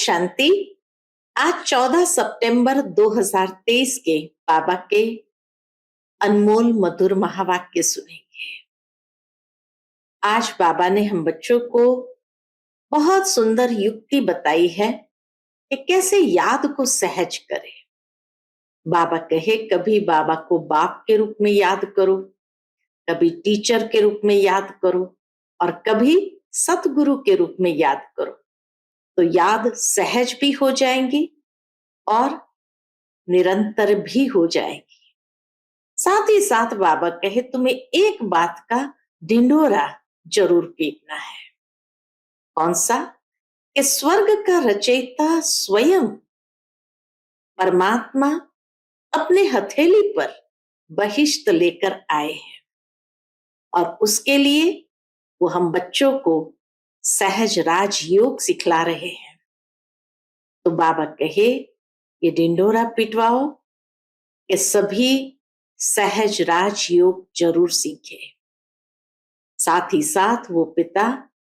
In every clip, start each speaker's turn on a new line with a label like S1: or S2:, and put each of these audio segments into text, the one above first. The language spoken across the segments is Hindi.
S1: शांति। आज 14 सितंबर 2023 के बाबा के अनमोल मधुर महावाक्य सुनेंगे। आज बाबा ने हम बच्चों को बहुत सुंदर युक्ति बताई है कि कैसे याद को सहज करें। बाबा कहे कभी बाबा को बाप के रूप में याद करो, कभी टीचर के रूप में याद करो और कभी सतगुरु के रूप में याद करो, तो याद सहज भी हो जाएंगी और निरंतर भी हो जाएगी। साथ ही साथ बाबा कहे तुम्हें एक बात का ढिंढोरा जरूर पीटना है। कौन सा? कि स्वर्ग का रचयिता स्वयं परमात्मा अपने हथेली पर बहिष्ट लेकर आए हैं और उसके लिए वो हम बच्चों को सहज राजयोग सिखला रहे हैं। तो बाबा कहे ये ढिंढोरा पिटवाओ कि सभी सहज राजयोग जरूर सीखे। साथ ही साथ वो पिता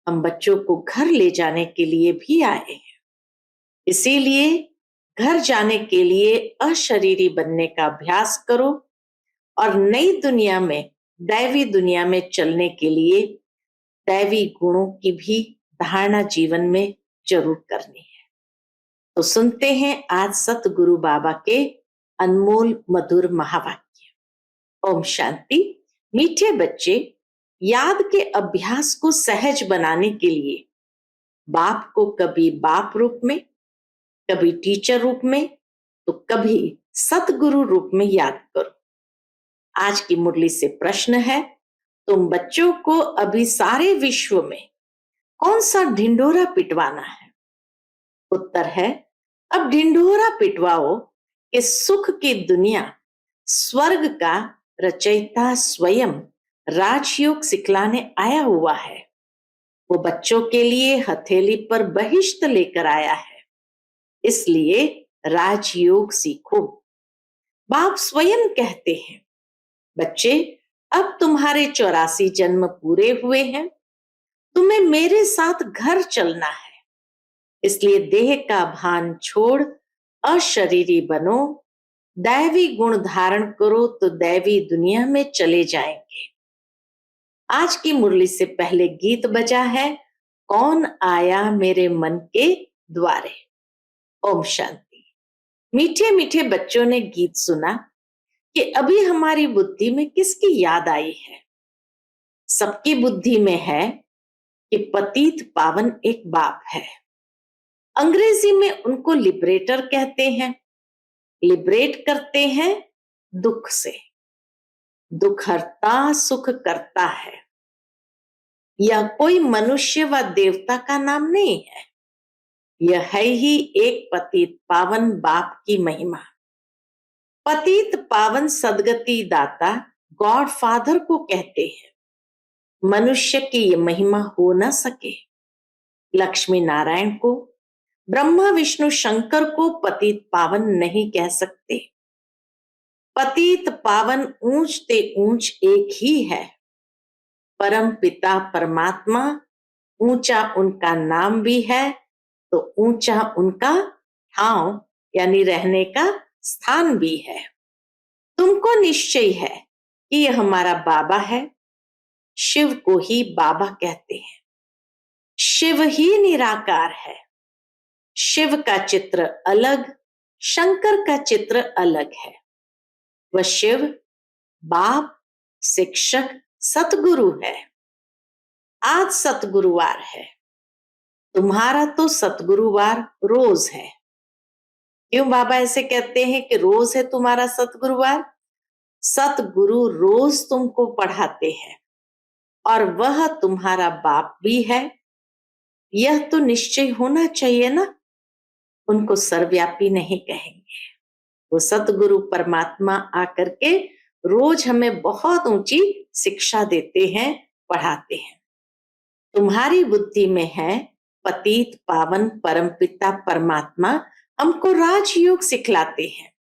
S1: हम बच्चों को घर ले जाने के लिए भी आए हैं। इसीलिए घर जाने के लिए अशरीरी बनने का अभ्यास करो और नई दुनिया में, दैवी दुनिया में चलने के लिए दैवी गुणों की भी धारणा जीवन में जरूर करनी है। तो सुनते हैं आज सतगुरु बाबा के अनमोल मधुर महावाक्य। ओम शांति। मीठे बच्चे, याद के अभ्यास को सहज बनाने के लिए बाप को कभी बाप रूप में, कभी टीचर रूप में, तो कभी सतगुरु रूप में याद करो। आज की मुरली से प्रश्न है, तुम बच्चों को अभी सारे विश्व में कौन सा ढिंढोरा पिटवाना है? उत्तर है, अब ढिंढोरा पिटवाओ कि सुख की दुनिया स्वर्ग का रचयिता स्वयं राजयोग सिखलाने आया हुआ है। वो बच्चों के लिए हथेली पर बहिष्ट लेकर आया है, इसलिए राजयोग सीखो। बाप स्वयं कहते हैं, बच्चे अब तुम्हारे 84 जन्म पूरे हुए हैं, तुम्हें मेरे साथ घर चलना है। इसलिए देह का भान छोड़ अशरीरी बनो, दैवी गुण धारण करो तो दैवी दुनिया में चले जाएंगे। आज की मुरली से पहले गीत बजा है, कौन आया मेरे मन के द्वारे। ओम शांति। मीठे मीठे बच्चों ने गीत सुना कि अभी हमारी बुद्धि में किसकी याद आई है? सबकी बुद्धि में है कि पतित पावन एक बाप है। अंग्रेजी में उनको लिबरेटर कहते हैं। लिबरेट करते हैं दुख से। दुख हरता सुख करता है। यह कोई मनुष्य व देवता का नाम नहीं है, यह है ही एक पतित पावन बाप की महिमा। पतित पावन सदगति दाता गॉड फादर को कहते हैं। मनुष्य की ये महिमा हो न सके। लक्ष्मी नारायण को, ब्रह्मा विष्णु शंकर को पतित पावन नहीं कह सकते। पतित पावन ऊंच ते ऊंच एक ही है। परम पिता परमात्मा, ऊंचा उनका नाम भी है तो ऊंचा उनका ठाव यानी रहने का स्थान भी है। तुमको निश्चय है कि यह हमारा बाबा है। शिव को ही बाबा कहते हैं। शिव ही निराकार है। शिव का चित्र अलग, शंकर का चित्र अलग है। वह शिव बाप, शिक्षक, सतगुरु है। आज सतगुरुवार है। तुम्हारा तो सतगुरुवार रोज है। क्यों बाबा ऐसे कहते हैं कि रोज है तुम्हारा सतगुरुवार? सतगुरु रोज तुमको पढ़ाते हैं और वह तुम्हारा बाप भी है। यह तो निश्चय होना चाहिए ना। उनको सर्वव्यापी नहीं कहेंगे। वो सतगुरु परमात्मा आकर के रोज हमें बहुत ऊंची शिक्षा देते हैं, पढ़ाते हैं। तुम्हारी बुद्धि में है पतित पावन परमपिता परमात्मा हमको राजयोग सिखलाते हैं।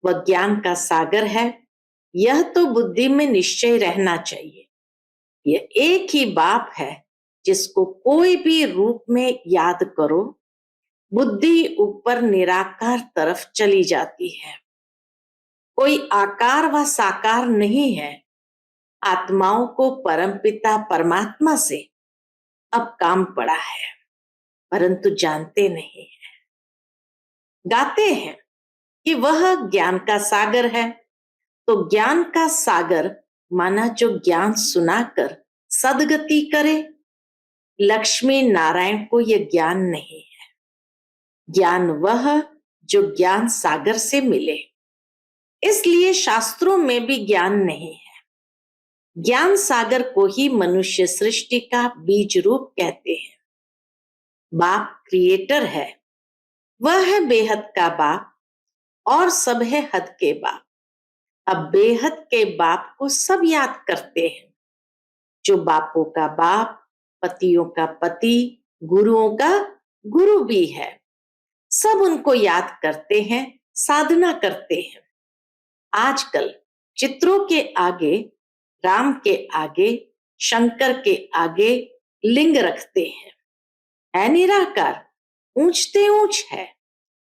S1: वह ज्ञान का सागर है। यह तो बुद्धि में निश्चय रहना चाहिए। यह एक ही बाप है जिसको कोई भी रूप में याद करो, बुद्धि ऊपर निराकार तरफ चली जाती है। कोई आकार व साकार नहीं है। आत्माओं को परमपिता परमात्मा से अब काम पड़ा है, परंतु जानते नहीं है। गाते हैं कि वह ज्ञान का सागर है, तो ज्ञान का सागर माना जो ज्ञान सुनाकर सदगति करे। लक्ष्मी नारायण को यह ज्ञान नहीं है। ज्ञान वह जो ज्ञान सागर से मिले, इसलिए शास्त्रों में भी ज्ञान नहीं है। ज्ञान सागर को ही मनुष्य सृष्टि का बीज रूप कहते हैं। बाप क्रिएटर है, वह है बेहद का बाप और सब है हद के बाप। अब बेहद के बाप को सब याद करते हैं, जो बापों का बाप, पतियों का पति, गुरुओं का गुरु भी है। सब उनको याद करते हैं, साधना करते हैं। आजकल चित्रों के आगे, राम के आगे, शंकर के आगे लिंग रखते हैं। है निराकार, ऊंचते ऊंच है,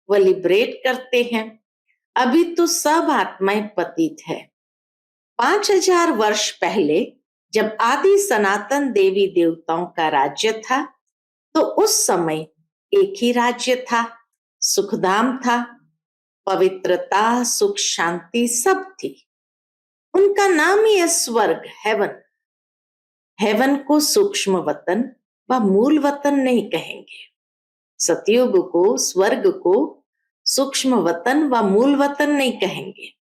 S1: वह लिबरेट करते हैं। अभी तो सब आत्माएं पतित है। 5000 वर्ष पहले जब आदि सनातन देवी देवताओं का राज्य था, तो उस समय एक ही राज्य था, सुखधाम था, पवित्रता, सुख, शांति सब थी। उनका नाम ही है स्वर्ग, हेवन। हेवन को सूक्ष्म वतन व मूल वतन नहीं कहेंगे। सतयुग को, स्वर्ग को सूक्ष्म वतन व मूल वतन नहीं कहेंगे।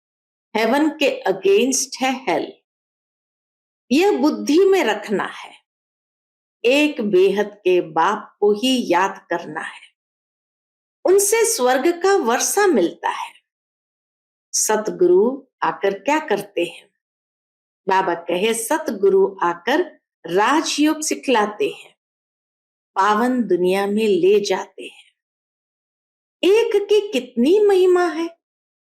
S1: हेवन के अगेंस्ट है हेल। यह बुद्धि में रखना है। एक बेहद के बाप को ही याद करना है, उनसे स्वर्ग का वर्षा मिलता है। सतगुरु आकर क्या करते हैं? बाबा कहे सतगुरु आकर राजयोग सिखलाते हैं, पावन दुनिया में ले जाते हैं। एक की कितनी महिमा है,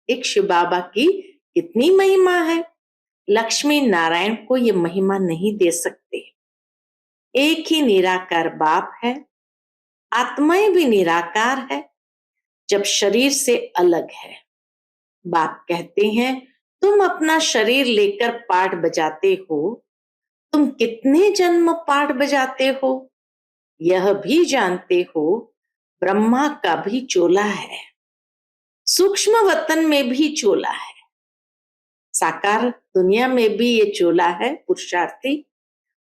S1: एक शिव बाबा की कितनी महिमा है। लक्ष्मी नारायण को ये महिमा नहीं दे सकते। एक ही निराकार बाप है, आत्माएं भी निराकार है, जब शरीर से अलग है। बाप कहते हैं तुम अपना शरीर लेकर पाठ बजाते हो, तुम कितने जन्म पाठ बजाते हो, यह भी जानते हो ब्रह्मा का भी चोला है, सूक्ष्म वतन में भी चोला है, साकार दुनिया में भी ये चोला है पुरुषार्थी,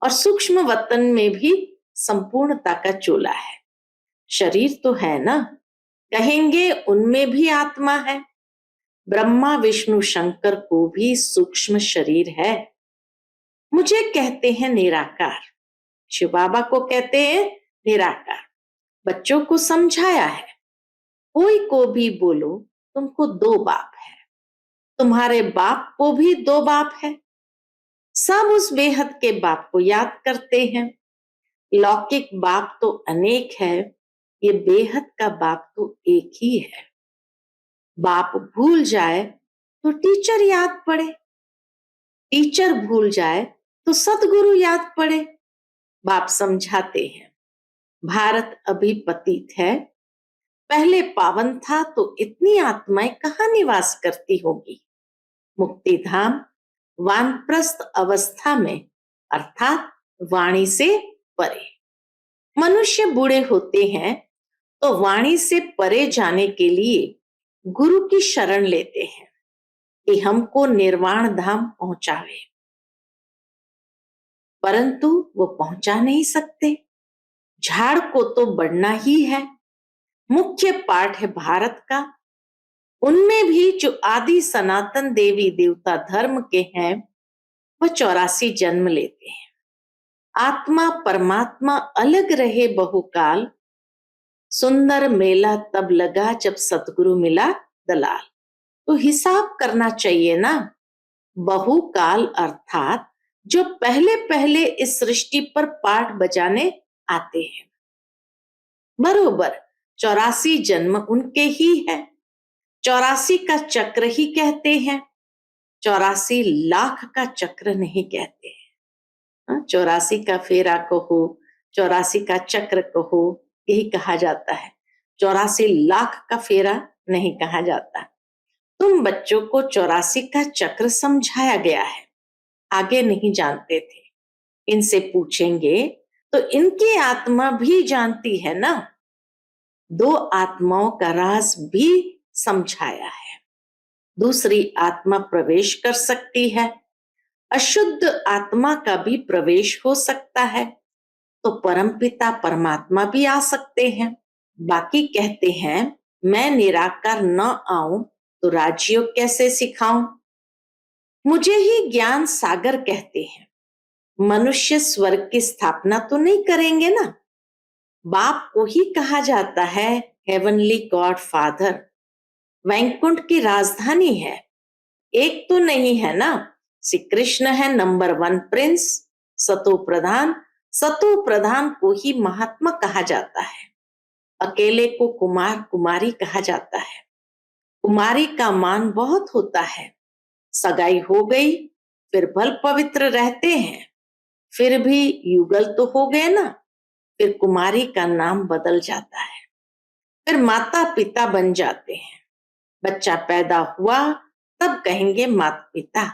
S1: और सूक्ष्म वतन में भी संपूर्णता का चोला है। शरीर तो है ना, कहेंगे उनमें भी आत्मा है। ब्रह्मा विष्णु शंकर को भी सूक्ष्म शरीर है। मुझे कहते हैं निराकार, शिव बाबा को कहते हैं निराकार। बच्चों को समझाया है, कोई को भी बोलो तुमको दो बाप है, तुम्हारे बाप को भी दो बाप है। सब उस बेहद के बाप को याद करते हैं। लौकिक बाप तो अनेक है, ये बेहद का बाप तो एक ही है। बाप भूल जाए तो टीचर याद पड़े, टीचर भूल जाए तो सतगुरु याद पड़े। बाप समझाते हैं भारत अभी पतित है, पहले पावन था तो इतनी आत्माएं कहाँ निवास करती होगी। मुक्ति धाम वानप्रस्थ अवस्था में, अर्थात वाणी से परे। मनुष्य बूढ़े होते हैं तो वाणी से परे जाने के लिए गुरु की शरण लेते हैं कि हमको निर्वाण धाम पहुंचावे, परंतु वो पहुंचा नहीं सकते। झाड़ को तो बढ़ना ही है। मुख्य पाठ है भारत का। उनमें भी जो आदि सनातन देवी देवता धर्म के हैं, वह 84 जन्म लेते हैं। आत्मा परमात्मा अलग रहे बहुकाल, सुंदर मेला तब लगा जब सतगुरु मिला दलाल। तो हिसाब करना चाहिए ना। बहुकाल अर्थात जो पहले पहले इस सृष्टि पर पाठ बजाने आते हैं, बरोबर 84 जन्म उनके ही है। 84 का चक्र ही कहते हैं, 84 लाख का चक्र नहीं कहते हैं। 84 का फेरा कहो, 84 का चक्र कहो, यही कहा जाता है। 84 लाख का फेरा नहीं कहा जाता। तुम बच्चों को 84 का चक्र समझाया गया है, आगे नहीं जानते थे। इनसे पूछेंगे तो इनकी आत्मा भी जानती है ना। 2 आत्माओं का राज भी समझाया है। दूसरी आत्मा प्रवेश कर सकती है, अशुद्ध आत्मा का भी प्रवेश हो सकता है, तो परमपिता परमात्मा भी आ सकते हैं। बाकी कहते हैं मैं निराकार न आऊं तो राजयोग कैसे सिखाऊं। मुझे ही ज्ञान सागर कहते हैं। मनुष्य स्वर्ग की स्थापना तो नहीं करेंगे ना। बाप को ही कहा जाता है हेवनली गॉड फादर। वैकुंठ की राजधानी है, एक तो नहीं है ना। श्री कृष्ण है नंबर 1 प्रिंस, सतो प्रधान। सतो प्रधान को ही महात्मा कहा जाता है। अकेले को कुमार कुमारी कहा जाता है। कुमारी का मान बहुत होता है। सगाई हो गई फिर भल पवित्र रहते हैं, फिर भी युगल तो हो गए ना, फिर कुमारी का नाम बदल जाता है। फिर माता पिता बन जाते हैं। बच्चा पैदा हुआ तब कहेंगे माता पिता,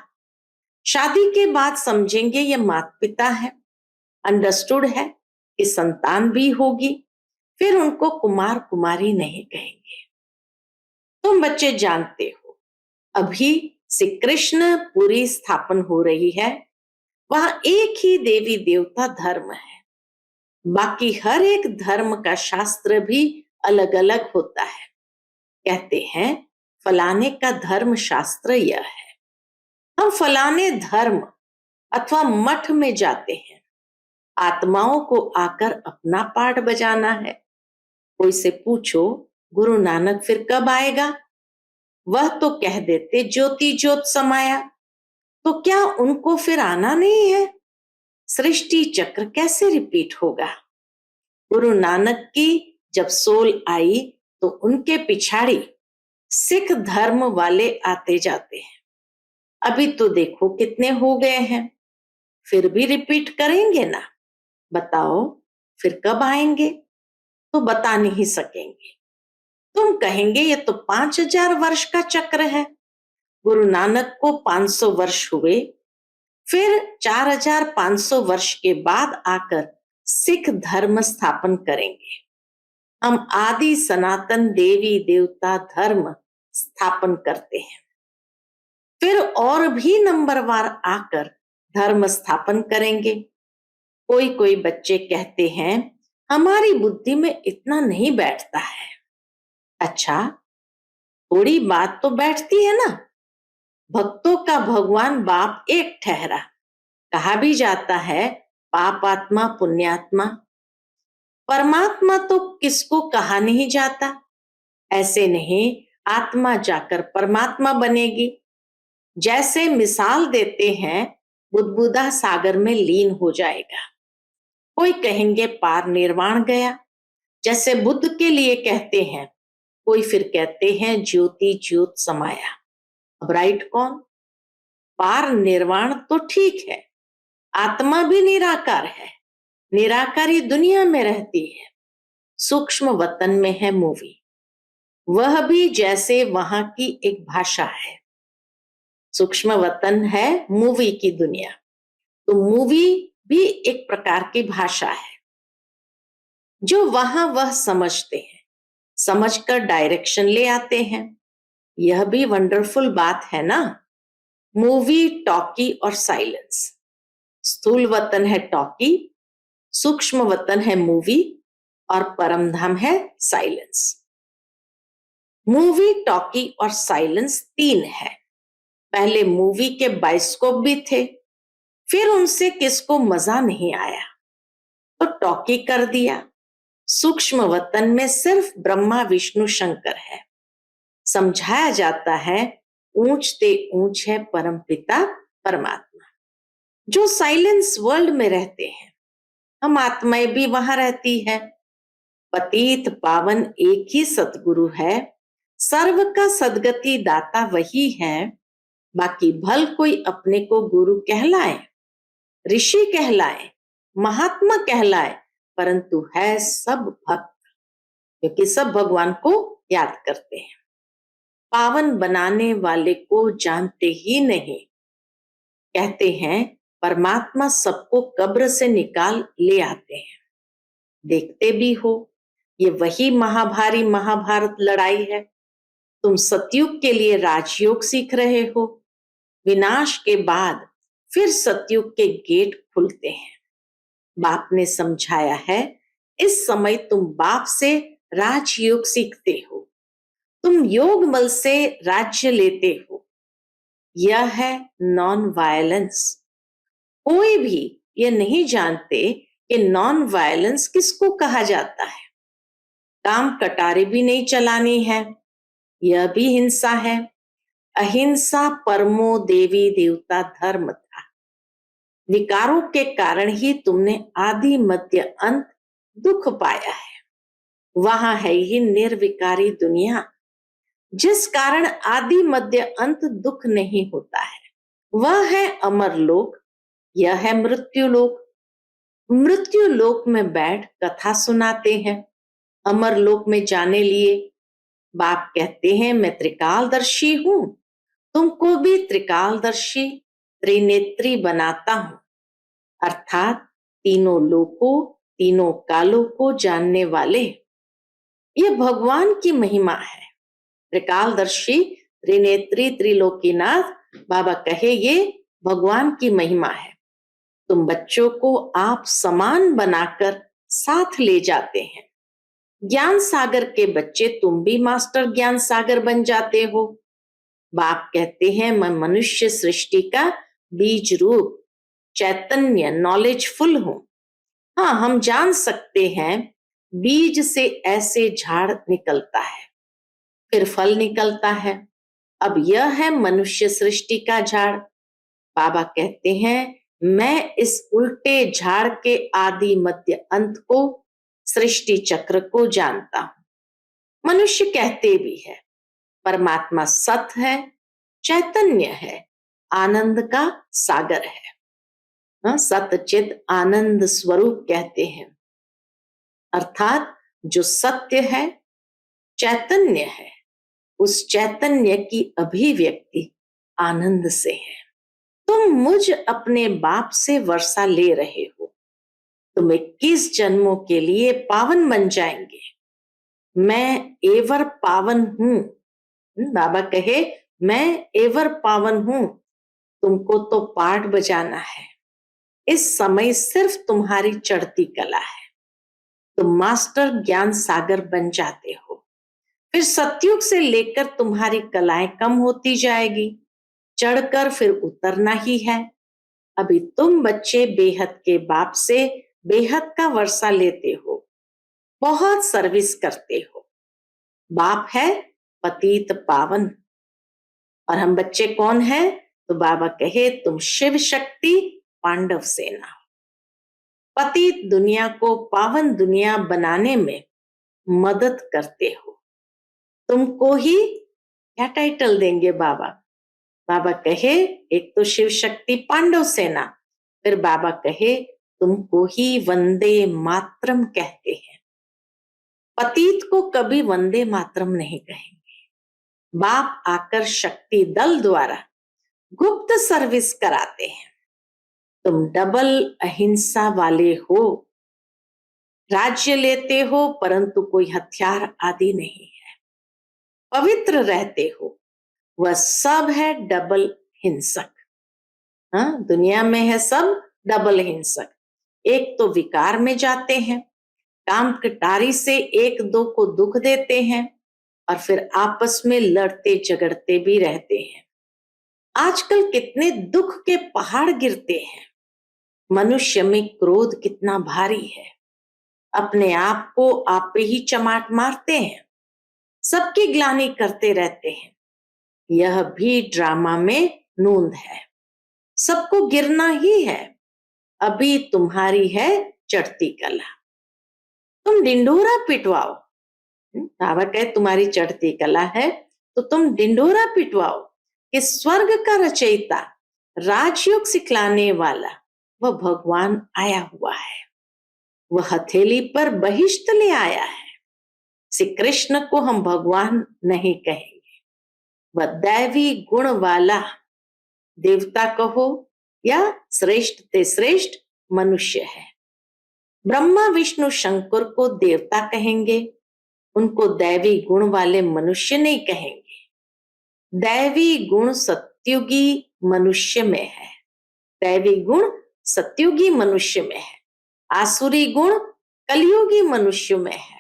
S1: शादी के बाद समझेंगे ये माता पिता है, अंडरस्टूड है कि संतान भी होगी, फिर उनको कुमार कुमारी नहीं कहेंगे। तुम बच्चे जानते हो अभी श्री कृष्ण पूरी स्थापन हो रही है, वहां एक ही देवी देवता धर्म है। बाकी हर एक धर्म का शास्त्र भी अलग अलग होता है। कहते हैं फलाने का धर्म शास्त्र यह है। हम फलाने धर्म अथवा मठ में जाते हैं, आत्माओं को आकर अपना पाठ बजाना है। कोई से पूछो गुरु नानक फिर कब आएगा, वह तो कह देते ज्योति ज्योत समाया। तो क्या उनको फिर आना नहीं है? सृष्टि चक्र कैसे रिपीट होगा? गुरु नानक की जब सोल आई तो उनके पिछाड़ी सिख धर्म वाले आते जाते हैं। अभी तो देखो कितने हो गए हैं, फिर भी रिपीट करेंगे ना। बताओ फिर कब आएंगे? तो बता नहीं सकेंगे। तुम कहेंगे ये तो 5000 वर्ष का चक्र है। गुरु नानक को 500 वर्ष हुए, फिर 4500 वर्ष के बाद आकर सिख धर्म स्थापन करेंगे। हम आदि सनातन देवी देवता धर्म स्थापन करते हैं, फिर और भी नंबरवार आकर धर्म स्थापन करेंगे। कोई कोई बच्चे कहते हैं हमारी बुद्धि में इतना नहीं बैठता है। अच्छा, थोड़ी बात तो बैठती है ना। भक्तों का भगवान बाप एक ठहरा। कहा भी जाता है पाप आत्मा पुण्यात्मा। परमात्मा तो किसको कहा नहीं जाता। ऐसे नहीं आत्मा जाकर परमात्मा बनेगी। जैसे मिसाल देते हैं बुदबुदा सागर में लीन हो जाएगा। कोई कहेंगे पार निर्वाण गया, जैसे बुद्ध के लिए कहते हैं। कोई फिर कहते हैं ज्योति ज्योत समाया। अब राइट कौन? पार निर्वाण तो ठीक है, आत्मा भी निराकार है, निराकारी दुनिया में रहती है। सूक्ष्म वतन में है मूवी, वह भी जैसे वहां की एक भाषा है। सूक्ष्म वतन है मूवी की दुनिया, तो मूवी भी एक प्रकार की भाषा है जो वहां वह समझते हैं, समझकर डायरेक्शन ले आते हैं। यह भी वंडरफुल बात है ना। मूवी, टॉकी और साइलेंस। स्थूल वतन है टॉकी, सूक्ष्म वतन है मूवी और परम धाम है साइलेंस। मूवी, टॉकी और साइलेंस 3 है। पहले मूवी के बाइस्कोप भी थे, फिर उनसे किसको मजा नहीं आया तो टॉकी कर दिया। सूक्ष्म वतन में सिर्फ ब्रह्मा विष्णु शंकर है। समझाया जाता है ऊंच ते ऊंच है परम पिता परमात्मा। जो साइलेंस वर्ल्ड में रहते हैं, हम आत्माएं भी वहां रहती है। पतित पावन एक ही सतगुरु है, सर्व का सदगति दाता वही है। बाकी भल कोई अपने को गुरु कहलाए, ऋषि कहलाए, महात्मा कहलाए, परंतु है सब भक्त। क्योंकि सब भगवान को याद करते हैं। पावन बनाने वाले को जानते ही नहीं। कहते हैं परमात्मा सबको कब्र से निकाल ले आते हैं। देखते भी हो, ये वही महाभारी महाभारत लड़ाई है। तुम सतयुग के लिए राजयोग सीख रहे हो। विनाश के बाद फिर सतयुग के गेट खुलते हैं। बाप ने समझाया है, इस समय तुम बाप से राजयोग सीखते हो। तुम योग बल से राज्य लेते हो। यह है नॉन वायलेंस। कोई भी ये नहीं जानते कि नॉन वायलेंस किसको कहा जाता है। काम कटारे भी नहीं चलानी है, यह भी हिंसा है। अहिंसा परमो देवी देवता धर्म था। विकारों के कारण ही तुमने आदि मध्य अंत दुख पाया है। वहां है ही निर्विकारी दुनिया, जिस कारण आदि मध्य अंत दुख नहीं होता है। वह है अमर लोक, यह है मृत्यु लोक। मृत्यु लोक में बैठ कथा सुनाते हैं। अमर लोक में जाने लिए बाप कहते हैं मैं त्रिकालदर्शी हूं, तुमको भी त्रिकालदर्शी त्रिनेत्री बनाता हूं। अर्थात तीनों लोकों तीनों कालों को जानने वाले। ये भगवान की महिमा है। त्रिकालदर्शी त्रिनेत्री त्रिलोकीनाथ, बाबा कहे ये भगवान की महिमा है। तुम बच्चों को आप समान बनाकर साथ ले जाते हैं। ज्ञान सागर के बच्चे तुम भी मास्टर ज्ञान सागर बन जाते हो। बाप कहते हैं मैं मनुष्य सृष्टि का बीज रूप चैतन्य नॉलेजफुल हूं। हाँ, हम जान सकते हैं बीज से ऐसे झाड़ निकलता है, फिर फल निकलता है। अब यह है मनुष्य सृष्टि का झाड़। बाबा कहते हैं मैं इस उल्टे झाड़ के आदि मध्य अंत को, सृष्टि चक्र को जानता हूं। मनुष्य कहते भी है परमात्मा सत है, चैतन्य है, आनंद का सागर है। सतचित आनंद स्वरूप कहते हैं। अर्थात जो सत्य है, चैतन्य है, उस चैतन्य की अभिव्यक्ति आनंद से है। तुम मुझ अपने बाप से वर्षा ले रहे हो। तुम 21 जन्मों के लिए पावन बन जाएंगे। मैं एवर पावन हूं। बाबा कहे मैं एवर पावन हूं। तुमको तो पाठ बजाना है। इस समय सिर्फ तुम्हारी चढ़ती कला है। तुम मास्टर ज्ञान सागर बन जाते हो। फिर सतयुग से लेकर तुम्हारी कलाएं कम होती जाएगी, चढ़कर फिर उतरना ही है। अभी तुम बच्चे बेहद के बाप से बेहद का वर्षा लेते हो, बहुत सर्विस करते हो। बाप है पतित पावन और हम बच्चे कौन हैं? तो बाबा कहे तुम शिव शक्ति पांडव सेना। पतित दुनिया को पावन दुनिया बनाने में मदद करते हो। तुमको ही क्या टाइटल देंगे बाबा? बाबा कहे एक तो शिव शक्ति पांडव सेना, फिर बाबा कहे तुमको ही वंदे मातरम कहते हैं। पतित को कभी वंदे मातरम नहीं कहेंगे। बाप आकर शक्ति दल द्वारा गुप्त सर्विस कराते हैं। तुम डबल अहिंसा वाले हो। राज्य लेते हो परंतु कोई हथियार आदि नहीं है। पवित्र रहते हो। वह सब है डबल हिंसक। हाँ, दुनिया में है सब डबल हिंसक। एक तो विकार में जाते हैं, काम कटारी से एक दो को दुख देते हैं और फिर आपस में लड़ते झगड़ते भी रहते हैं। आजकल कितने दुख के पहाड़ गिरते हैं। मनुष्य में क्रोध कितना भारी है। अपने आप को आप पे ही चमाट मारते हैं, सबकी ग्लानि करते रहते हैं। यह भी ड्रामा में नूंद है। सबको गिरना ही है। अभी तुम्हारी है चढ़ती कला। तुम डिंडोरा पिटवाओ। बाबा कहे तुम्हारी चढ़ती कला है तो तुम डिंडोरा पिटवाओ कि स्वर्ग का रचयिता, राजयोग सिखलाने वाला वह भगवान आया हुआ है। वह हथेली पर बहिष्ठ ले आया है। श्री कृष्ण को हम भगवान नहीं कहेंगे, वह दैवी गुण वाला देवता कहो या श्रेष्ठ से श्रेष्ठ मनुष्य है। ब्रह्मा विष्णु शंकर को देवता कहेंगे, उनको दैवी गुण वाले मनुष्य नहीं कहेंगे। दैवी गुण सत्युगी मनुष्य में है, दैवी गुण सत्युगी मनुष्य में है, आसुरी गुण कलयुगी मनुष्य में है।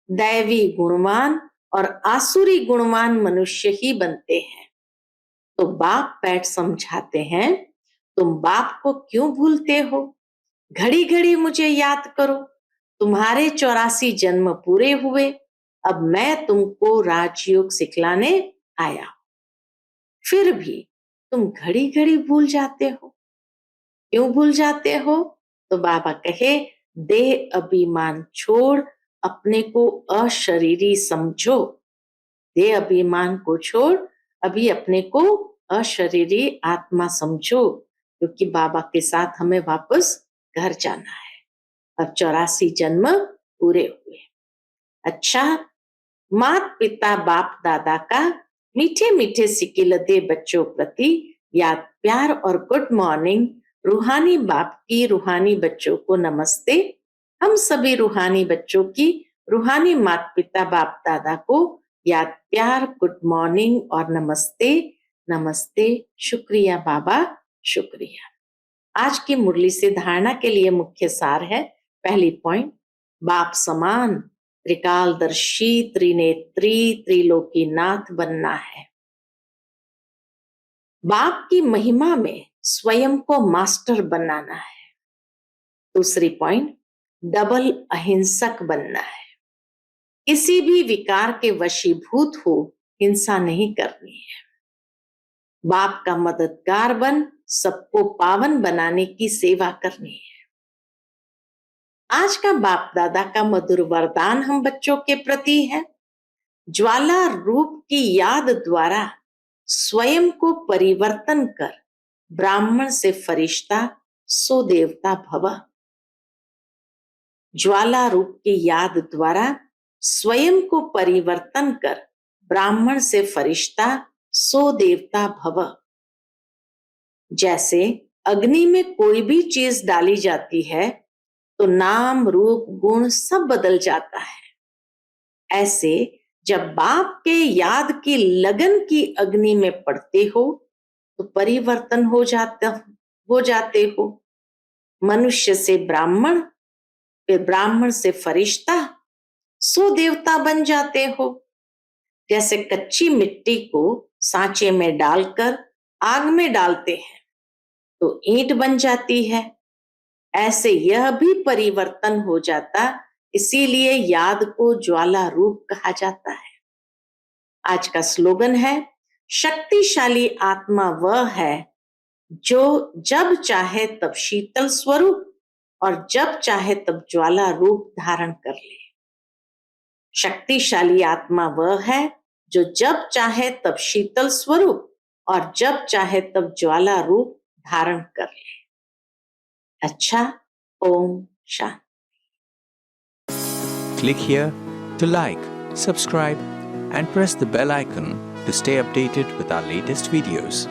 S1: दैवी गुणवान और आसुरी गुणवान मनुष्य ही बनते हैं। तो बाप बैठ समझाते हैं, तुम बाप को क्यों भूलते हो? घड़ी घड़ी मुझे याद करो, तुम्हारे 84 जन्म पूरे हुए, अब मैं तुमको राजयोग सिखलाने आया। फिर भी तुम घड़ी घड़ी भूल जाते हो, क्यों भूल जाते हो? तो बाबा कहे, देह अभिमान छोड़ अपने को अशरीरी समझो। देह अभिमान को छोड़ अभी अपने को अशरीरी आत्मा समझो, क्योंकि बाबा के साथ हमें वापस घर जाना है। अब 84 जन्म पूरे हुए। अच्छा, माता पिता बाप दादा का मीठे मीठे सिकिलते बच्चों प्रति याद प्यार और गुड मॉर्निंग। रूहानी बाप की रूहानी बच्चों को नमस्ते। हम सभी रूहानी बच्चों की रूहानी माता पिता बाप दादा को याद प्यार, गुड मॉर्निंग और नमस्ते। नमस्ते, शुक्रिया बाबा, शुक्रिया। आज की मुरली से धारणा के लिए मुख्य सार है। पहली पॉइंट, बाप समान त्रिकालदर्शी त्रिनेत्री त्रिलोकीनाथ बनना है। बाप की महिमा में स्वयं को मास्टर बनाना है। दूसरी पॉइंट, डबल अहिंसक बनना है। किसी भी विकार के वशीभूत हो हिंसा नहीं करनी है। बाप का मददगार बन सबको पावन बनाने की सेवा करनी है। आज का बाप दादा का मधुर वरदान हम बच्चों के प्रति है, ज्वाला रूप की याद द्वारा स्वयं को परिवर्तन कर ब्राह्मण से फरिश्ता सो देवता भव। ज्वाला रूप की याद द्वारा स्वयं को परिवर्तन कर ब्राह्मण से फरिश्ता सो देवता भव। जैसे अग्नि में कोई भी चीज डाली जाती है तो नाम रूप गुण सब बदल जाता है। ऐसे जब बाप के याद की लगन की अग्नि में पड़ते हो तो परिवर्तन हो जाते हो। मनुष्य से ब्राह्मण, फिर ब्राह्मण से फरिश्ता, सो देवता बन जाते हो। जैसे कच्ची मिट्टी को सांचे में डालकर आग में डालते हैं तो ईंट बन जाती है, ऐसे यह भी परिवर्तन हो जाता, इसीलिए याद को ज्वाला रूप कहा जाता है। आज का स्लोगन है, शक्तिशाली आत्मा वह है जो जब चाहे तब शीतल स्वरूप और जब चाहे तब ज्वाला रूप धारण कर ले। शक्तिशाली आत्मा वह है जो जब चाहे तब शीतल स्वरूप और जब चाहे तब ज्वाला रूप धारण कर ले। अच्छा, Om Shanti.
S2: Click here to like, subscribe and press the bell icon to stay updated with our latest videos.